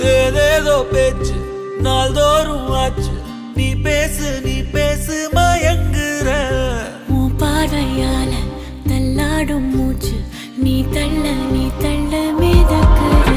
ஏதேதோ பேச்சு நாள்தோறும் ஆச்சு. நீ பேசு மயங்குற. உன் பார்வையால தள்ளாடும் மூச்சு. நீ தள்ள மிதக்குற.